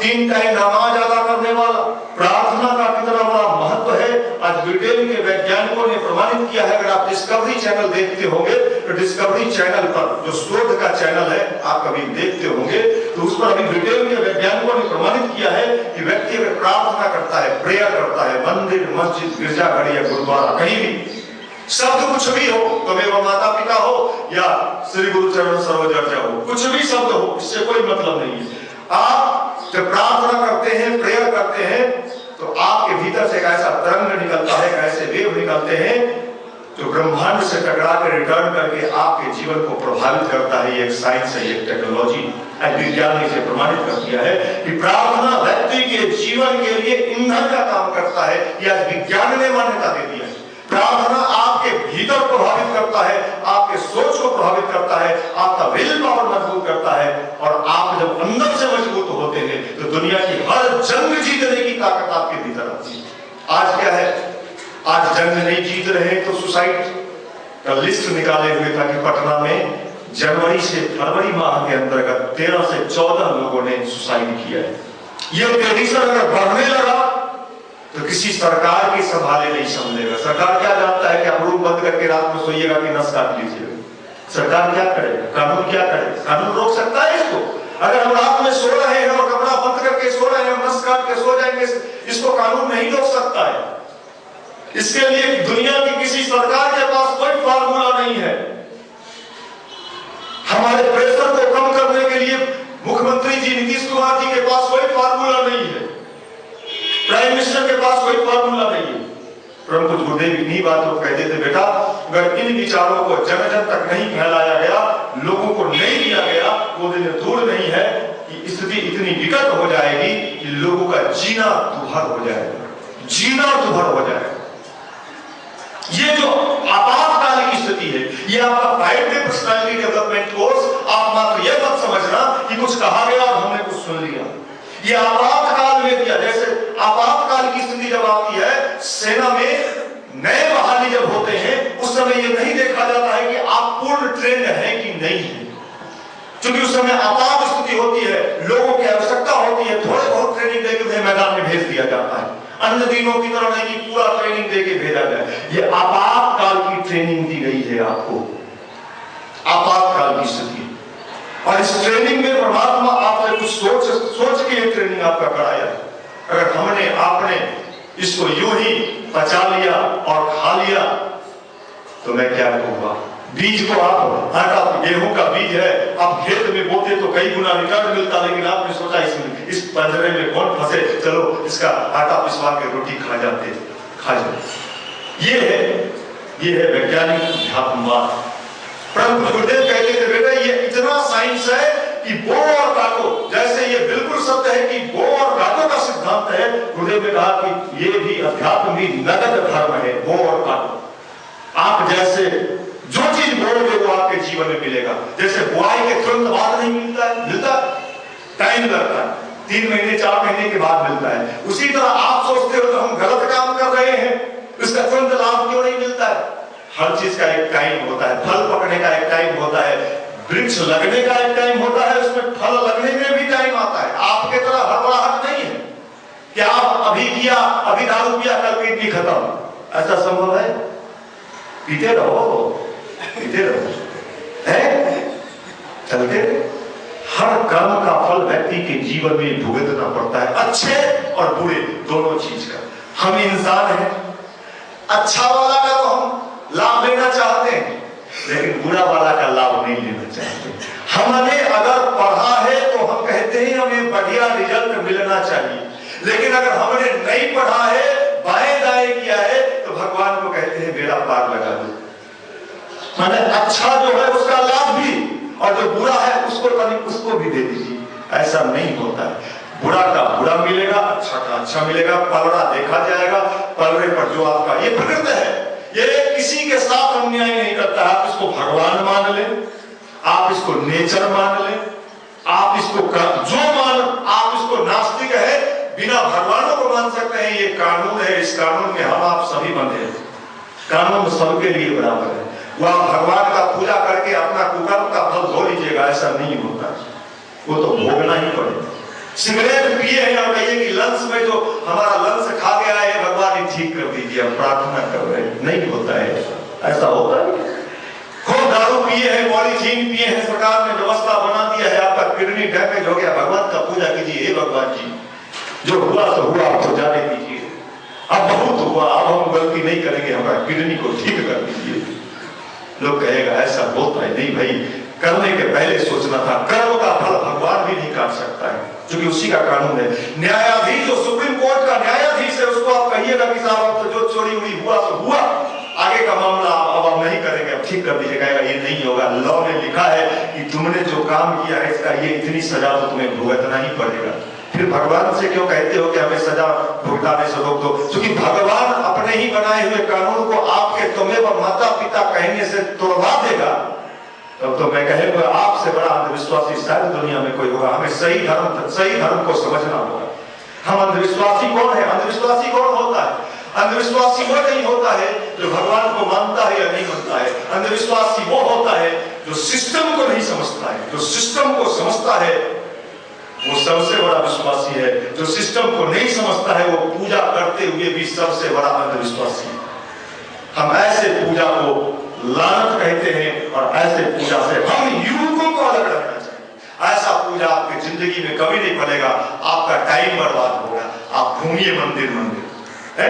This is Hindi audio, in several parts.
3 टाइम नमाज अदा करने वाला, प्रार्थना का कितना बड़ा महत्व है आज ब्रिटेन के वैज्ञानिकों ने प्रमाणित किया है। अगर आप डिस्कवरी चैनल देखते होंगे तो डिस्कवरी चैनल पर जो शोध का चैनल है आप कभी देखते होंगे तो उस पर अभी ब्रिटेन के वैज्ञानिकों ने प्रमाणित किया है कि व्यक्ति अगर प्रार्थना करता है, प्रेयर करता है, मंदिर, मस्जिद, गिरजाघर या गुरुद्वारा कहीं भी, शब्द कुछ भी हो, तो मेरा माता पिता हो या श्री गुरु चरण सरोज चर्चा हो, कुछ भी शब्द हो, इससे कोई मतलब नहीं है। आप जब प्रार्थना करते हैं, प्रेयर करते हैं तो आपके भीतर से एक ऐसा तरंग निकलता है, ऐसे वेव निकलते हैं जो ब्रह्मांड से टकरा कर रिटर्न करके आपके जीवन को प्रभावित करता है। ये एक साइंस है, ये टेक्नोलॉजी विज्ञान ने इसे प्रमाणित कर दिया है कि प्रार्थना व्यक्ति के जीवन के लिए ईंधन का काम करता है। यह विज्ञान ने मान्यता दे दी है। प्रार्थना आपके भीतर प्रभावित करता है, आपके सोच को प्रभावित करता है, आपका विल पावर मजबूत करता है और आप जब अंदर से मजबूत होते हैं तो दुनिया की हर जंग जीतने की ताकत आपके भीतर आती है। आज क्या है, आज जंग नहीं जीत रहे तो सुसाइड का लिस्ट निकाले हुए था कि पटना में जनवरी से फरवरी माह के अंतर्गत 13 से 14 लोगों ने सुसाइड किया है। यह तेजी से अगर बढ़ने लगा तो किसी सरकार की संभाले नहीं संभलेगा। सरकार क्या जानता है कि आप रूम बंद करके रात में सोइएगा कि नस काट लीजिएगा? सरकार क्या करेगा? कानून क्या करेगा? कानून रोक सकता है इसको? अगर हम रात में सो रहे हैं और कपड़ा बंद करके सो रहे हैं, नस काट के सो जाएंगे, इसको कानून नहीं रोक सकता है। इसके लिए दुनिया की किसी सरकार के पास कोई फार्मूला नहीं है। हमारे प्रेशर को कम करने के लिए मुख्यमंत्री जी नीतीश कुमार जी के पास कोई फार्मूला नहीं है, प्राइम मिनिस्टर के पास कोई फार्मूला नहीं है। परंतु गुरुदेव इन्हीं बातों को कहते थे, बेटा अगर इन विचारों को जन जन तक नहीं फैलाया गया, लोगों को नहीं दिया गया, वो दिन दूर नहीं है कि स्थिति इतनी विकट हो जाएगी कि लोगों का जीना दुभर हो जाएगा, जीना दुभर हो जाएगा। ये जो आपातकाल की स्थिति है, ये आपका 5-day पर्सनालिटी डेवलपमेंट कोर्स, आप मात्र यह मत समझना कि कुछ कहा गया और हमने कुछ सुन लिया। ये आपातकाल में दिया, जैसे आपातकाल की स्थिति जब आती है, सेना में नए बहाली जब होते हैं, उस समय ये नहीं देखा जाता है कि आप पूर्ण ट्रेंड है कि नहीं है, क्योंकि उस समय आपात स्थिति होती है, लोगों की आवश्यकता होती है, थोड़े बहुत ट्रेनिंग देकर उन्हें मैदान में भेज दिया जाता है। अन्य दिनों की तरह नहीं कि पूरा ट्रेनिंग देके भेजा जाए। ये आपातकाल की ट्रेनिंग दी गई है आपको, आपातकाल की स्थिति। और इस ट्रेनिंग में परमात्मा आपसे कुछ सोच के ये ट्रेनिंग आपका कराया। अगर हमने आपने इसको यूं ही पचा लिया और खा लिया तो मैं क्या कहूंगा। बीज को आप आटा, गेहूं का बीज है, आप खेत में बोते तो कई गुना रिटर्न मिलता, लेकिन आपने सोचा इस पंजरे में कौन फंसे, चलो इसका आटा पिसवा के रोटी खा जाते। ये है वैज्ञानिक अध्यात्मवाद। परंतु गुरुदेव कहते थे, बेटा ये इतना साइंस है कि बो और काटो, जैसे ये बिल्कुल सत्य है कि बो और काटो का सिद्धांत है, गुरुदेव ने कहा कि ये भी अध्यात्म भी नगद धर्म है, बो और काटो। आप जैसे जो चीज बोलोगे वो आपके जीवन में मिलेगा। जैसे बुआई के तुरंत बाद नहीं मिलता है, मिलता टाइम लगता है, 3 महीने 4 महीने के बाद मिलता है। उसी तरह आप सोचते हो तो हम गलत काम कर रहे हैं, इसका तुरंत लाभ क्यों नहीं मिलता है? हर चीज का एक टाइम होता है, फल पकने का एक टाइम होता है, वृक्ष लगने का एक टाइम होता है, उसमें फल लगने में भी टाइम आता है। आपके तरह हड़बड़ाहट नहीं है कि आप अभी किया, अभी दारू पिया, कल किडनी खत्म, ऐसा संभव है? पीते रहो है, चलते। हर कर्म का फल व्यक्ति के जीवन में भुगतना पड़ता है, अच्छे और बुरे दोनों चीज का। हम इंसान हैं, अच्छा वाला का तो हम लाभ लेना चाहते हैं, लेकिन बुरा वाला का लाभ नहीं लेना चाहते। हमने अगर पढ़ा है तो हम कहते हैं हमें बढ़िया रिजल्ट मिलना चाहिए, लेकिन अगर हमने नहीं पढ़ा है, बाएं दाएं किया है, तो भगवान को कहते हैं बेड़ा पार लगा दो। माने अच्छा जो है उसका लाभ भी, और जो बुरा है उसको भी दे दीजिए। ऐसा नहीं होता है, बुरा का बुरा मिलेगा, अच्छा का अच्छा मिलेगा, पलड़ा देखा जाएगा, पलड़े पर जो आपका, ये प्रकृति है, ये किसी के साथ अन्याय नहीं करता। आप इसको भगवान मान ले, आप इसको नेचर मान ले, आप इसको जो मान, आप इसको नास्तिक है, बिना भगवानों को मान सकते हैं। ये कानून है, इस कानून में हम आप सभी बंधे हैं, कानून सबके लिए बराबर है। वह भगवान का पूजा करके अपना कुकर्म का फल धो लीजिएगा, ऐसा नहीं होता, वो तो भोगना ही पड़ेगा। सिगरेट पिए हैं और कहिए कि लंग्स में जो हमारा लंग्स खा गया है भगवान ही ठीक कर दीजिए, हम प्रार्थना कर रहे हैं। नहीं होता है ऐसा होता है। खूब दारू पिए हैं, पॉलीथीन पिए हैं, सरकार ने व्यवस्था बना दिया है, आपका किडनी डैमेज हो गया, भगवान का पूजा कीजिए, हे भगवान जी जो हुआ तो हुआ, आप तो जाने दीजिए, अब बहुत हुआ, अब हम गलती नहीं करेंगे, हमारा किडनी को ठीक कर दीजिए। लोग कहेगा ऐसा होता है। नहीं भाई, करने के पहले सोचना था। कर्म का फल भगवान भी नहीं काट सकता है, क्योंकि उसी का कानून है। न्यायाधीश जो सुप्रीम कोर्ट का न्यायाधीश है, उसको आप कहिएगा कि साहब तो जो चोरी हुई हुआ तो हुआ, आगे का मामला अब आप नहीं करेंगे, अब ठीक कर दीजिएगा, ये नहीं होगा। लॉ में लिखा है कि तुमने जो काम किया है इसका ये इतनी सजा तो तुम्हें भुगतना ही पड़ेगा। फिर भगवान से क्यों कहते हो कि हमें सजा भुगताने से रोक दो? क्योंकि भगवान अपने ही बनाए हुए कानून को आपके तुम्हें व माता पिता कहने से तोड़वा देगा, तब तो मैं कहूंगा आपसे बड़ा अंधविश्वासी शायद दुनिया में कोई होगा। हमें सही धर्म को समझना होगा। हम अंधविश्वासी कौन है? अंधविश्वासी कौन होता है? अंधविश्वासी वो नहीं होता है जो भगवान को मानता है या नहीं मानता है। अंधविश्वासी वो होता है जो सिस्टम को नहीं समझता है। जो सिस्टम को समझता है वो सबसे बड़ा विश्वासी है। जो सिस्टम को नहीं समझता है वो पूजा करते हुए भी सबसे बड़ा अंधविश्वासी है। हम ऐसे पूजा को लानत कहते हैं और ऐसे पूजा से हम युवकों को अलग रखना चाहिए। ऐसा पूजा आपकी जिंदगी में कभी नहीं फलेगा, आपका टाइम बर्बाद होगा। आप घूमिए मंदिर है?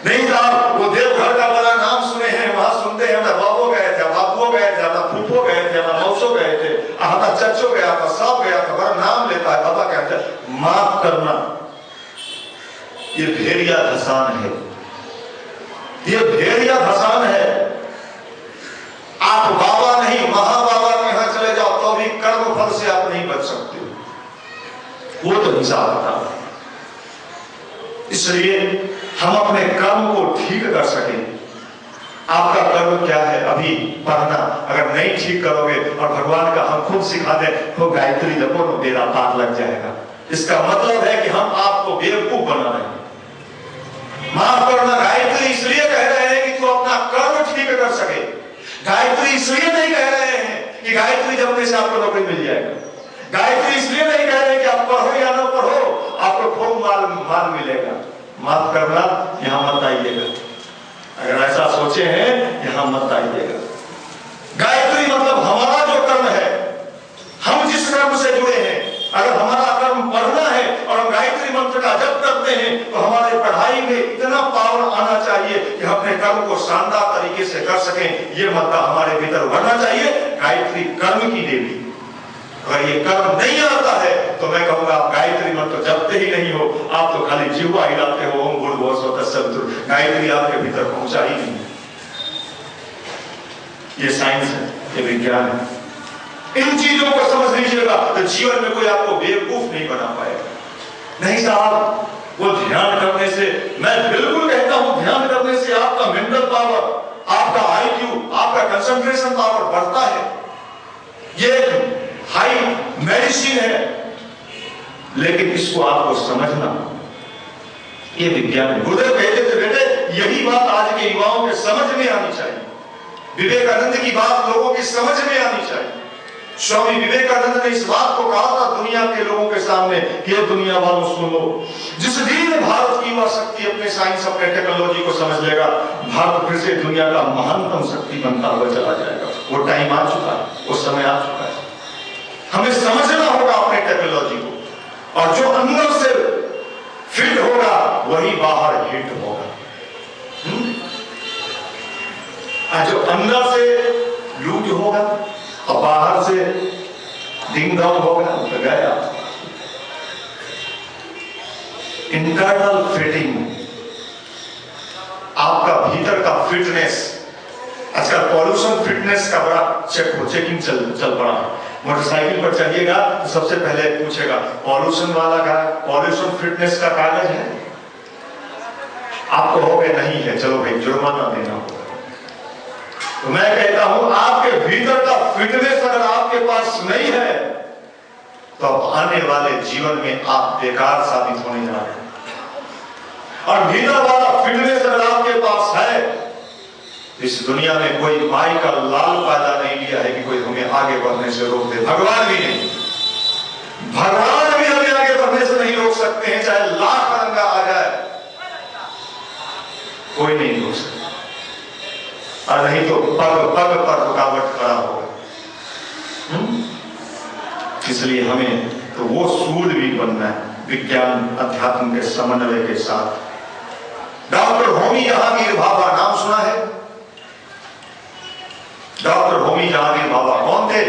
नहीं साहब, वो देवघर का बड़ा नाम सुने हैं, वहां सुनते हैं, हमारे बाबू गए थे, बाबुओं गए थे, हमारा फूफो गए थे, हमारा मौसो गए थे, हमारा चचो गया था, सब गया था, बड़ा नाम लेता है, बाबा कहते हैं। माफ करना, ये भेड़िया धसान है, ये भेड़िया धसान है। आप बाबा नहीं महाबाबा के यहां चले जाओ तो भी कर्म फल से आप नहीं बच सकते, वो तो हिसाब बता। इसलिए हम अपने कर्म को ठीक कर सके। आपका कर्म क्या है? अभी पढ़ना, अगर नहीं ठीक करोगे और भगवान का हम खुद सिखा दे तो गायत्री जपो तो मेरा पार लग जाएगा। इसका मतलब है कि हम आपको बेवकूफ बना रहे हैं। माफ करना, गायत्री इसलिए कह रहे हैं कि तू अपना कर्म ठीक कर सके। गायत्री इसलिए नहीं कह रहे हैं कि गायत्री जपने से आपको नौकरी मिल जाएगा। गायत्री इसलिए नहीं कह रहे कि आप पढ़ो या ना पढ़ो आपको खूब माल मिलेगा। माफ करना, यहां मत आइएगा। अगर ऐसा सोचे हैं यहां मत आइएगा। गायत्री मतलब हमारा जो कर्म है, हम जिस कर्म से जुड़े हैं, अगर हमारा कर्म पढ़ना है और हम गायत्री मंत्र का जप करते हैं तो हमारे पढ़ाई में इतना पावर आना चाहिए कि हम अपने कर्म को शानदार तरीके से कर सकें। ये मत हमारे भीतर बढ़ना चाहिए। गायत्री कर्म की देवी। अगर ये कर्म नहीं आता है तो मैं कहूंगा आप गायत्री मंत्र जपते ही नहीं हो, आप तो खाली जीवा हिलाते हो, ओम भूर्भुवः स्वः तत्सवितुर्वरेण्यं। गायत्री आपके भीतर पहुंचा ही नहीं। ये साइंस है, ये विज्ञान है। इन चीजों को समझ लीजिएगा तो जीवन में कोई आपको बेवकूफ नहीं बना पाएगा। नहीं साहब, वो ध्यान करने से, मैं बिल्कुल कहता हूं ध्यान करने से आपका मेंटल पावर, आपका IQ, आपका कंसंट्रेशन पावर बढ़ता है। ये हाई मेडिसिन है, लेकिन इसको आपको समझना, ये विज्ञान है। गुरुदेव कहते थे बेटे यही बात आज के युवाओं के समझ में आनी चाहिए। विवेकानंद की बात लोगों की समझ में आनी चाहिए। स्वामी विवेकानंद ने इस बात को कहा था दुनिया के लोगों के सामने कि ये दुनिया वालों सुनो, जिस दिन भारत की युवा शक्ति अपने साइंस, अपने टेक्नोलॉजी को समझ लेगा, भारत फिर से दुनिया का महानतम शक्ति बनता हुआ चला जाएगा। वो टाइम आ चुका है, वो समय आ चुका है। हमें समझना होगा अपने टेक्नोलॉजी को, और जो अंदर से फिट होगा वही बाहर हिट होगा। जो अंदर से लूज होगा और बाहर से डिंग डॉग होगा तो गया। इंटरनल फिटिंग, आपका भीतर का फिटनेस। आजकल पॉल्यूशन फिटनेस का बड़ा चेकिंग चल पड़ा है। मोटरसाइकिल पर चढ़िएगा तो सबसे पहले पूछेगा पॉल्यूशन वाला का, पॉल्यूशन फिटनेस का कागज है? आपको हो गए नहीं है, चलो भाई जुर्माना देना होगा। तो मैं कहता हूं आपके भीतर का फिटनेस अगर आपके पास नहीं है तो आने वाले जीवन में आप बेकार साबित होने जा रहे हैं। और भीतर वाला फिटनेस अगर आपके पास है, इस दुनिया में कोई माई का लाल पैदा नहीं लिया है कि कोई हमें आगे बढ़ने से रोक दे। भगवान भी नहीं, भगवान भी हमें आगे बढ़ने से चाहे लाख रंगा आ जाए, कोई नहीं रोक सकता, और नहीं तो पग पग पर रुकावट खड़ा होगा। इसलिए हमें तो वो शूरवीर बनना है, विज्ञान अध्यात्म के समन्वय के साथ। डॉक्टर होमी जहांगीर भाभा नाम सुना है? डॉक्टर होमी जहांगीर भाभा कौन थे?